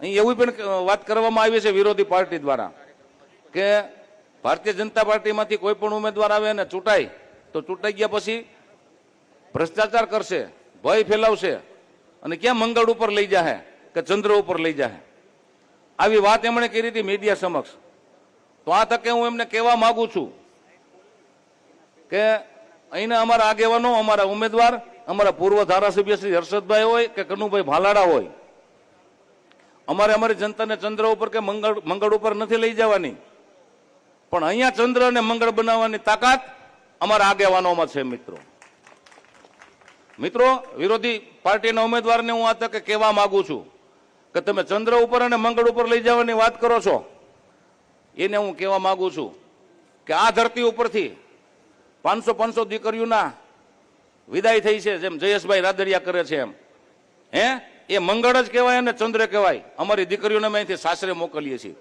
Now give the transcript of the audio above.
અહીં એવી પણ વાત કરવામાં આવી છે વિરોધી પાર્ટી દ્વારા કે ભારતીય જનતા પાર્ટીમાંથી કોઈ પણ ઉમેદવાર આવે અને ચૂંટાય તો ચૂંટાઈ ગયા પછી ભ્રષ્ટાચાર કરશે, ભય ફેલાવશે અને ક્યાં મંગળ ઉપર લઈ જાહે કે ચંદ્ર ઉપર લઈ જાહે, આવી વાત એમણે કરી હતી મીડિયા સમક્ષ. તો આ તકે હું એમને કહેવા માંગુ છું કે અહીંના અમારા આગેવાનો, અમારા ઉમેદવાર, અમારા પૂર્વ ધારાસભ્ય શ્રી હર્ષદભાઈ હોય કે કનુભાઈ ભાલાડા હોય, અમારે અમારી જનતાને ચંદ્ર ઉપર કે મંગળ ઉપર નથી લઈ જવાની, પણ અહીંયા ચંદ્ર અને મંગળ બનાવવાની તાકાત અમારા આગેવાનોમાં છે. મિત્રો, વિરોધી પાર્ટીના ઉમેદવારને હું આ તકે કહેવા માંગુ છું કે તમે ચંદ્ર ઉપર અને મંગળ ઉપર લઈ જવાની વાત કરો છો, એને હું કહેવા માંગુ છું કે આ ધરતી ઉપરથી 500 દીકરીઓના વિદાય થઈ છે, જેમ જયેશભાઈ રાદડિયા કરે છે એમ. એ મંગળ જ કહેવાય અને ચંદ્ર કહેવાય. અમારી દીકરીઓને અમે અહીંથી સાસરે મોકલીએ છીએ.